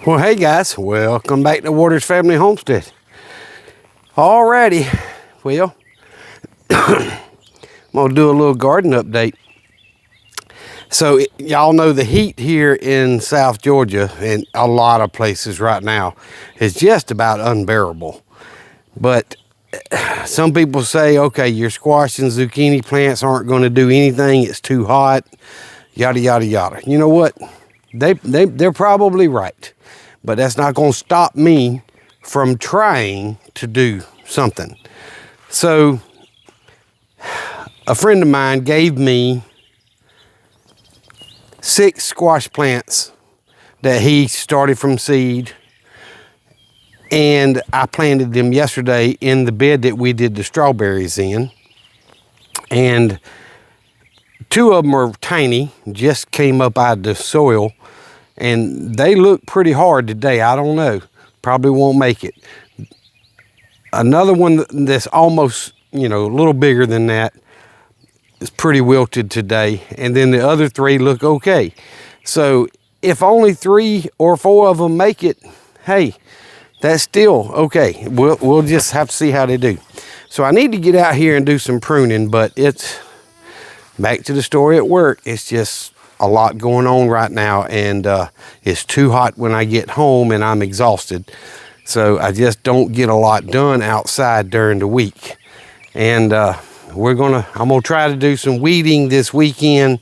Well, hey guys, welcome back to Waters Family Homestead. Alrighty, well, I'm gonna do a little garden update. So y'all know the heat here in South Georgia and a lot of places right now is just about unbearable. But some people say, okay, your squash and zucchini plants aren't going to do anything. It's too hot, yada, yada, yada. You know what? They're probably right. But that's not going to stop me from trying to do something. So a friend of mine gave me 6 squash plants that he started from seed. And I planted them yesterday in the bed that we did the strawberries in. And 2 of them are tiny, just came up out of the soil. And they look pretty hard today. I don't know. Probably won't make it. Another one that's almost, a little bigger than that is pretty wilted today. And then the other 3 look okay. So if only 3 or 4 of them make it, hey, that's still okay. We'll just have to see how they do. So I need to get out here and do some pruning, but it's back to the story at work. It's just a lot going on right now, and it's too hot when I get home and I'm exhausted. So I just don't get a lot done outside during the week. And I'm gonna try to do some weeding this weekend,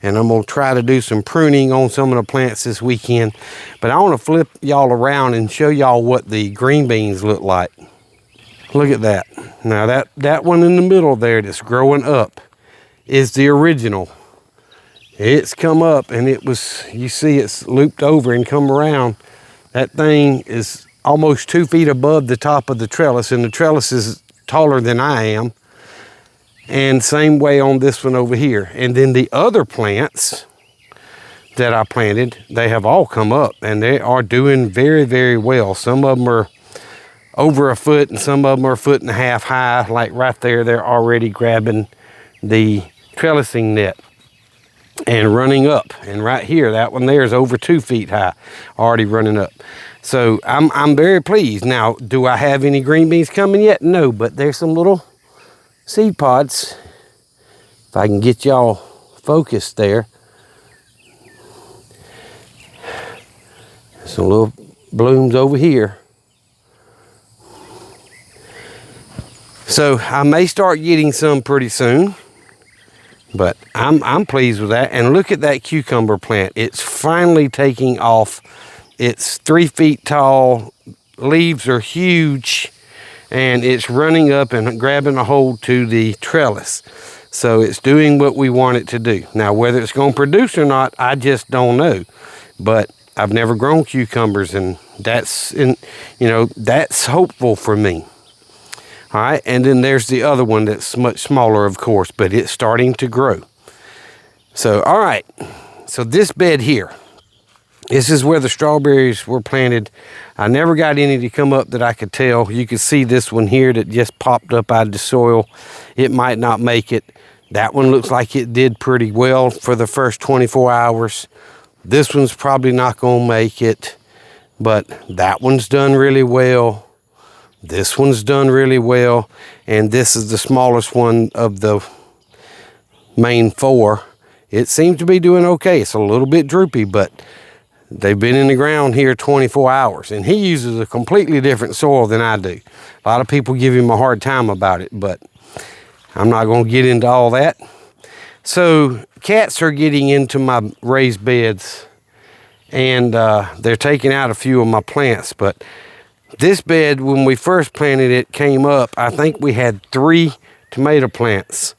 and I'm gonna try to do some pruning on some of the plants this weekend. But I want to flip y'all around and show y'all what the green beans look like. Look at that. Now that one in the middle there that's growing up is the original. It's come up, and you see it's looped over and come around. That thing is almost 2 feet above the top of the trellis, and the trellis is taller than I am. And same way on this one over here. And then the other plants that I planted, they have all come up, and they are doing very, very well. Some of them are over a foot, and some of them are 1.5 feet high. Like right there, they're already grabbing the trellising net and running up. And right here, that one there is over 2 feet high, already running up. So I'm very pleased. Now, do I have any green beans coming yet? No, but there's some little seed pods. If I can get y'all focused there. Some little blooms over here. So I may start getting some pretty soon. But I'm pleased with that. And look at that cucumber plant. It's finally taking off. It's 3 feet tall. Leaves are huge. And it's running up and grabbing a hold to the trellis. So it's doing what we want it to do. Now, whether it's going to produce or not, I just don't know. But I've never grown cucumbers, and that's hopeful for me. All right, and then there's the other one that's much smaller, of course, but it's starting to grow. So, all right, so this bed here, this is where the strawberries were planted. I never got any to come up that I could tell. You can see this one here that just popped up out of the soil. It might not make it. That one looks like it did pretty well for the first 24 hours. This one's probably not going to make it, but that one's done really well. This one's done really well, and this is the smallest one of the main 4. It seems to be doing okay. It's a little bit droopy, but they've been in the ground here 24 hours, and he uses a completely different soil than I do. A lot of people give him a hard time about it, but I'm not going to get into all that. So cats are getting into my raised beds, and they're taking out a few of my plants, but this bed, when we first planted it, came up. I think we had 3 tomato plants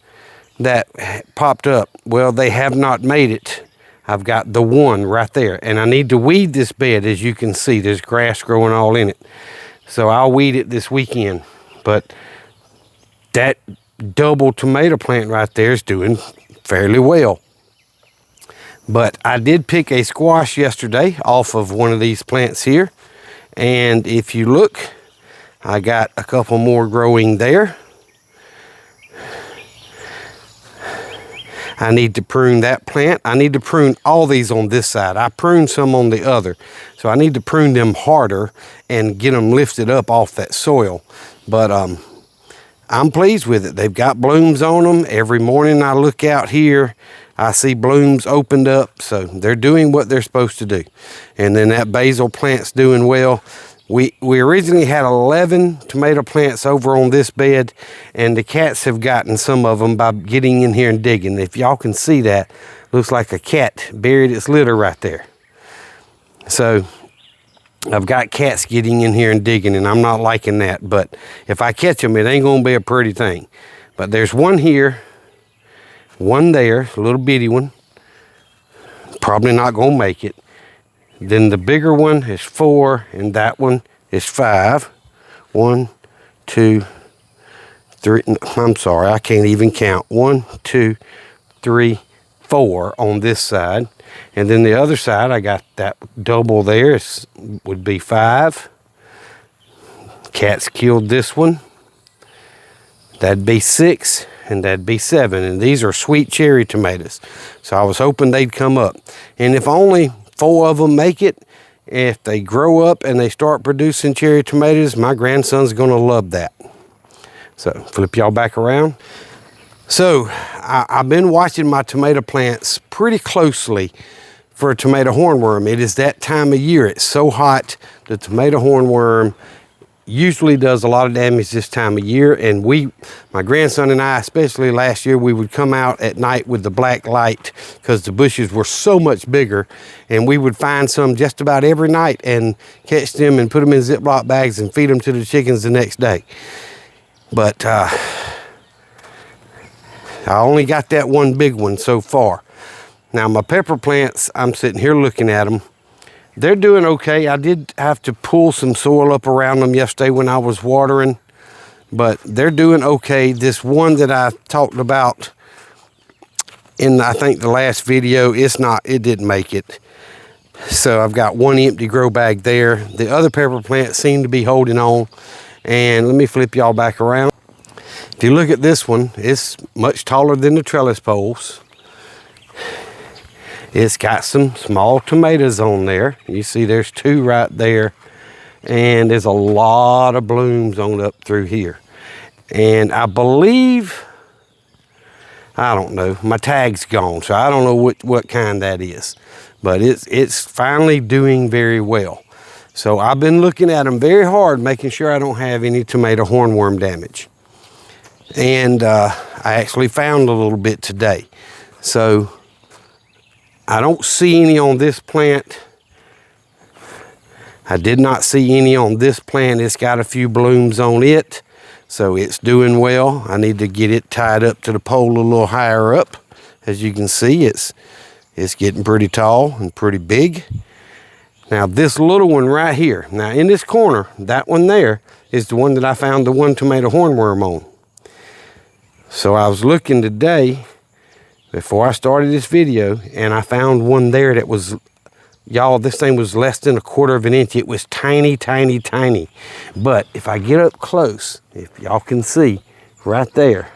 that popped up. Well, they have not made it. I've got the one right there. And I need to weed this bed. As you can see, there's grass growing all in it. So I'll weed it this weekend. But that double tomato plant right there is doing fairly well. But I did pick a squash yesterday off of one of these plants here. And if you look, I got a couple more growing there. I need to prune that plant. I need to prune all these on this side. I pruned some on the other. So I need to prune them harder and get them lifted up off that soil. But I'm pleased with it. They've got blooms on them. Every morning I look out here, I see blooms opened up. So they're doing what they're supposed to do. And then that basil plant's doing well. We originally had 11 tomato plants over on this bed, and the cats have gotten some of them by getting in here and digging. If y'all can see that, looks like a cat buried its litter right there. So I've got cats getting in here and digging, and I'm not liking that. But if I catch them, it ain't gonna be a pretty thing. But there's one here, one there, a little bitty one. Probably not gonna make it. Then the bigger one is 4, and that one is 5. 1, 2, 3. I'm sorry, I can't even count. 1, 2, 3, 4 on this side. And then the other side, I got that double there. It would be 5. Cats killed this one. That'd be 6, and that'd be 7. And these are sweet cherry tomatoes. So I was hoping they'd come up. And if only 4 of them make it, if they grow up and they start producing cherry tomatoes, my grandson's gonna love that. So flip y'all back around. So I've been watching my tomato plants pretty closely for a tomato hornworm. It is that time of year. It's so hot. The tomato hornworm usually does a lot of damage this time of year, and my grandson and I, especially last year, we would come out at night with the black light because the bushes were so much bigger, and we would find some just about every night and catch them and put them in Ziploc bags and feed them to the chickens the next day. But I only got that one big one so far. Now my pepper plants, I'm sitting here looking at them. They're doing okay. I did have to pull some soil up around them yesterday when I was watering, but they're doing okay. This one that I talked about in, I think, the last video, it didn't make it. So I've got one empty grow bag there. The other pepper plants seem to be holding on. And let me flip y'all back around. If you look at this one, it's much taller than the trellis poles. It's got some small tomatoes on there. You see there's 2 right there. And there's a lot of blooms on up through here. And I believe, I don't know, my tag's gone, so I don't know what kind that is. But it's finally doing very well. So I've been looking at them very hard, making sure I don't have any tomato hornworm damage. And I actually found a little bit today. So I don't see any on this plant. I did not see any on this plant. It's got a few blooms on it, so it's doing well. I need to get it tied up to the pole a little higher up. As you can see, it's getting pretty tall and pretty big. Now this little one right here, now in this corner, that one there is the one that I found the one tomato hornworm on. So I was looking today before I started this video, and I found one there that was, y'all, this thing was less than 1/4 of an inch. It was tiny, tiny, tiny. But if I get up close, if y'all can see right there,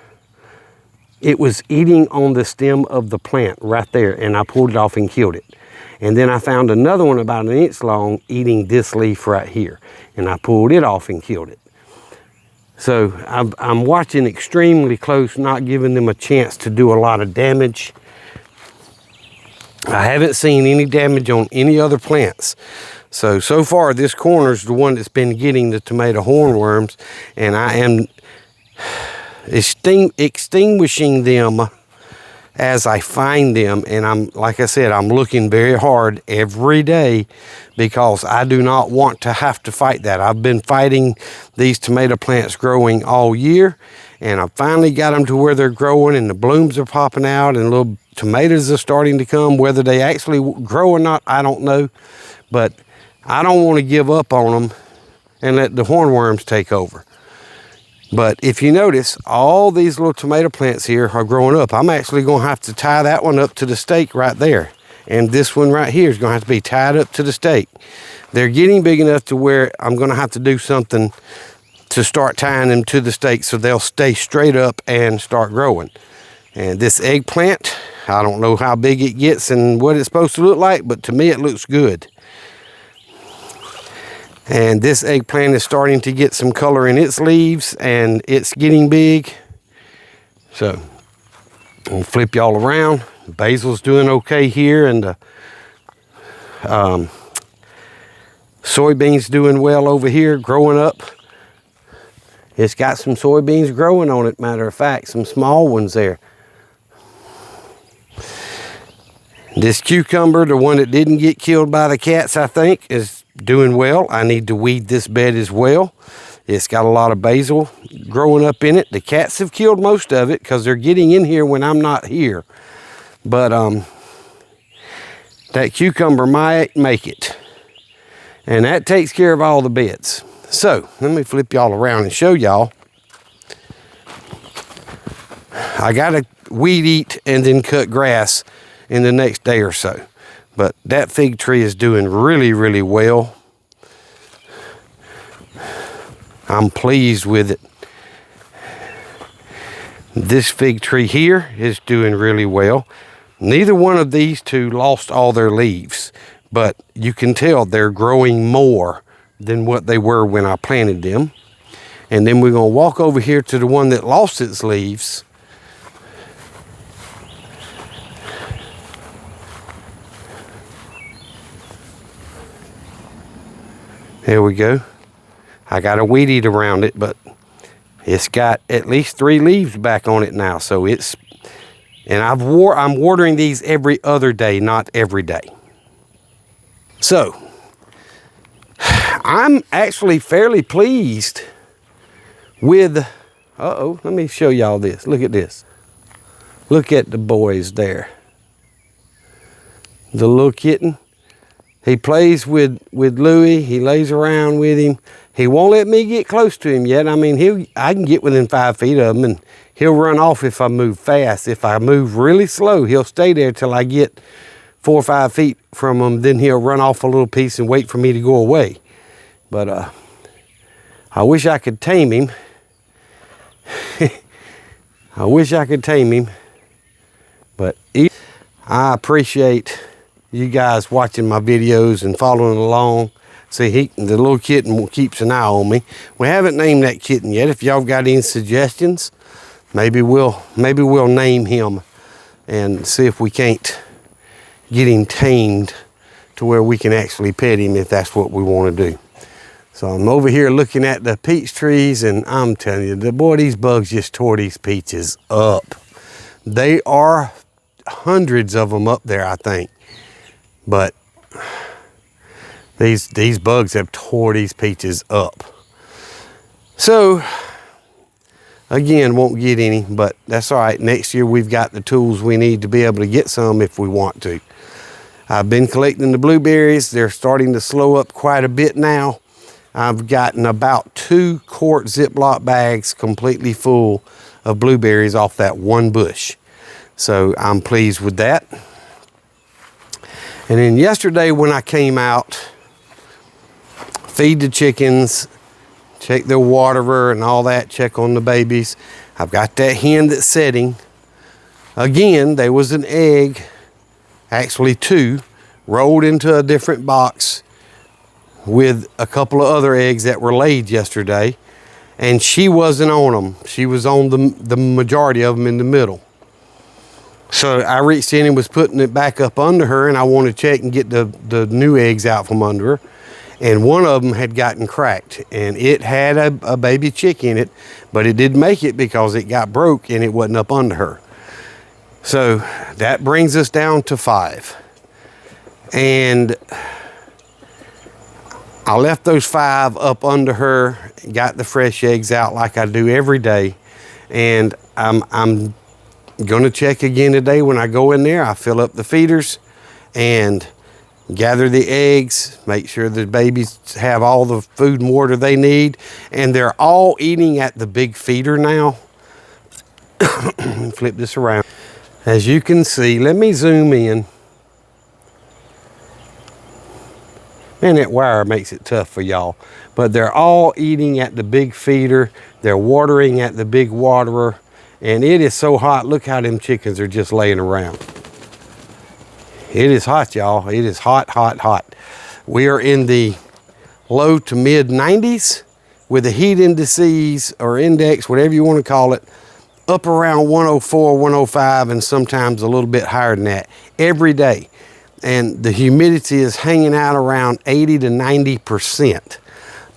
it was eating on the stem of the plant right there, and I pulled it off and killed it. And then I found another one about 1 inch long eating this leaf right here, and I pulled it off and killed it. So I'm watching extremely close, not giving them a chance to do a lot of damage. I haven't seen any damage on any other plants. So far this corner is the one that's been getting the tomato hornworms, and I am extinguishing them as I find them. And like I said, I'm looking very hard every day because I do not want to have to fight that. I've been fighting these tomato plants growing all year, and I finally got them to where they're growing and the blooms are popping out and little tomatoes are starting to come. Whether they actually grow or not, I don't know, but I don't want to give up on them and let the hornworms take over. But if you notice, all these little tomato plants here are growing up. I'm actually going to have to tie that one up to the stake right there. And this one right here is going to have to be tied up to the stake. They're getting big enough to where I'm going to have to do something to start tying them to the stake so they'll stay straight up and start growing. And this eggplant, I don't know how big it gets and what it's supposed to look like, but to me it looks good. And this eggplant is starting to get some color in its leaves, and it's getting big. So I'll flip y'all around. Basil's doing okay here, and the soybeans doing well over here, growing up. It's got some soybeans growing on it, matter of fact, some small ones there. This cucumber, the one that didn't get killed by the cats, I think, is doing well. I need to weed this bed as well. It's got a lot of basil growing up in it. The cats have killed most of it because they're getting in here when I'm not here. But that cucumber might make it. And that takes care of all the beds. So, let me flip y'all around and show y'all. I got to weed eat and then cut grass in the next day or so. But that fig tree is doing really, really well. I'm pleased with it. This fig tree here is doing really well. Neither one of these two lost all their leaves, but you can tell they're growing more than what they were when I planted them. And then we're going to walk over here to the one that lost its leaves. There we go. I got a weed eat around it, but it's got at least 3 leaves back on it now. So it's, and I'm watering these every other day, not every day. So I'm actually fairly pleased with, let me show y'all this. Look at this. Look at the boys there. The little kitten. He plays with Louie. He lays around with him. He won't let me get close to him yet. I mean, I can get within 5 feet of him, and he'll run off if I move fast. If I move really slow, he'll stay there till I get 4 or 5 feet from him. Then he'll run off a little piece and wait for me to go away. But I wish I could tame him. I wish I could tame him. But I appreciate you guys watching my videos and following along. See, the little kitten keeps an eye on me. We haven't named that kitten yet. If y'all got any suggestions, maybe we'll name him and see if we can't get him tamed to where we can actually pet him if that's what we want to do. So I'm over here looking at the peach trees, and I'm telling you, boy, these bugs just tore these peaches up. They are hundreds of them up there, I think. But these bugs have tore these peaches up. So, again, won't get any, but that's all right. Next year we've got the tools we need to be able to get some if we want to. I've been collecting the blueberries. They're starting to slow up quite a bit now. I've gotten about 2 quart Ziploc bags completely full of blueberries off that one bush. So I'm pleased with that. And then yesterday when I came out, feed the chickens, check their waterer and all that, check on the babies. I've got that hen that's setting. Again, there was an egg, actually 2, rolled into a different box with a couple of other eggs that were laid yesterday. And she wasn't on them. She was on the majority of them in the middle. So I reached in and was putting it back up under her, and I wanted to check and get the new eggs out from under her. And one of them had gotten cracked, and it had a baby chick in it, but it didn't make it because it got broke and it wasn't up under her. So that brings us down to 5. And I left those 5 up under her, got the fresh eggs out like I do every day. And I'm gonna check again today when I go in there. I fill up the feeders and gather the eggs, make sure the babies have all the food and water they need. And they're all eating at the big feeder now. Flip this around. As you can see, let me zoom in. And that wire makes it tough for y'all. But they're all eating at the big feeder. They're watering at the big waterer. And it is so hot. Look how them chickens are just laying around. It is hot, y'all. It is hot, hot, hot. We are in the low to mid 90s with the heat indices or index, whatever you want to call it, up around 104, 105, and sometimes a little bit higher than that every day. And the humidity is hanging out around 80 to 90%.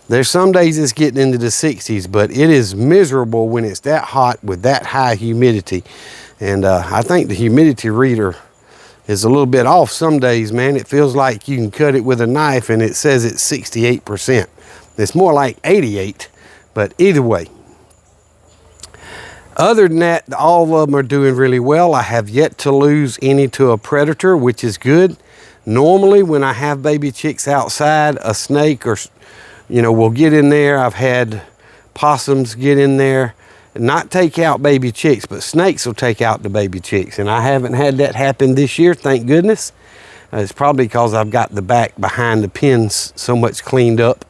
There's some days it's getting into the 60s, but it is miserable when it's that hot with that high humidity. And I think the humidity reader is a little bit off some days, man. It feels like you can cut it with a knife and it says it's 68%. It's more like 88, but either way. Other than that, all of them are doing really well. I have yet to lose any to a predator, which is good. Normally, when I have baby chicks outside, a snake or, will get in there. I've had possums get in there, not take out baby chicks, but snakes will take out the baby chicks. And I haven't had that happen this year, thank goodness. It's probably because I've got the back behind the pens so much cleaned up.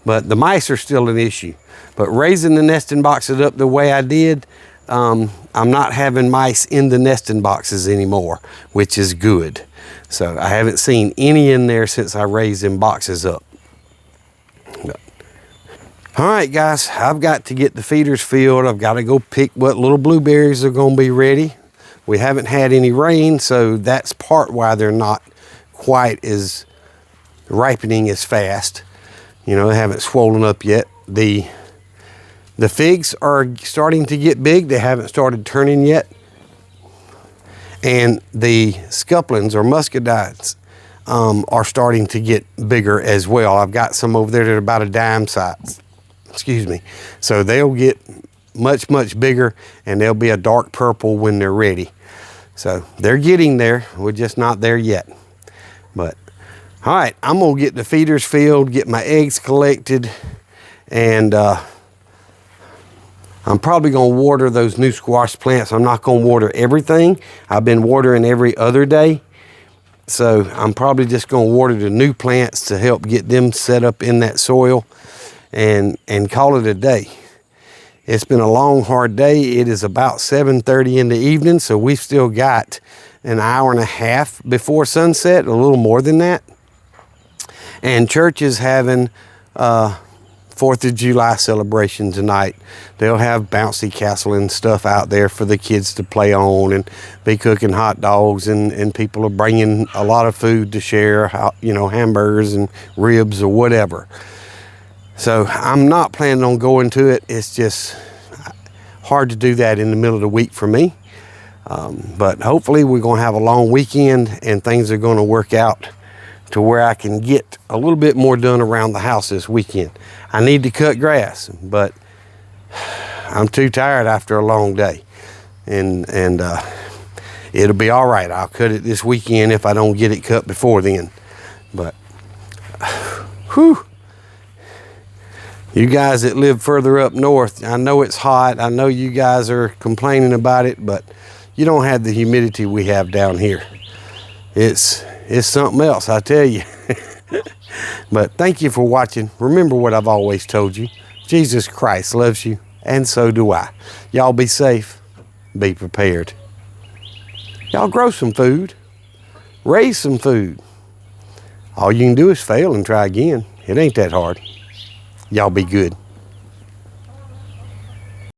But the mice are still an issue. But raising the nesting boxes up the way I did, I'm not having mice in the nesting boxes anymore, which is good. So I haven't seen any in there since I raised them boxes up. All right, guys, I've got to get the feeders filled. I've got to go pick what little blueberries are going to be ready. We haven't had any rain, so that's part why they're not quite as ripening as fast. They haven't swollen up yet. The figs are starting to get big. They haven't started turning yet. And the scuplins or muscadines are starting to get bigger as well. I've got some over there that are about a dime size. Excuse me. So they'll get much, much bigger, and they'll be a dark purple when they're ready. So they're getting there. We're just not there yet. But all right, I'm gonna get the feeders filled, get my eggs collected, and I'm probably gonna water those new squash plants. I'm not gonna water everything. I've been watering every other day. So I'm probably just gonna water the new plants to help get them set up in that soil and call it a day. It's been a long, hard day. It is about 7:30 in the evening, so we've still got an hour and a half before sunset, a little more than that. And church is having 4th of July celebration tonight. They'll have bouncy castle and stuff out there for the kids to play on, and be cooking hot dogs, and people are bringing a lot of food to share, hamburgers and ribs or whatever. So I'm not planning on going to it. It's just hard to do that in the middle of the week for me. But hopefully we're going to have a long weekend and things are going to work out to where I can get a little bit more done around the house this weekend. I need to cut grass, but I'm too tired after a long day. And it'll be all right. I'll cut it this weekend if I don't get it cut before then. But, whew. You guys that live further up north, I know it's hot. I know you guys are complaining about it, but you don't have the humidity we have down here. It's something else, I tell you. But thank you for watching. Remember what I've always told you. Jesus Christ loves you, and so do I. Y'all be safe. Be prepared. Y'all grow some food. Raise some food. All you can do is fail and try again. It ain't that hard. Y'all be good.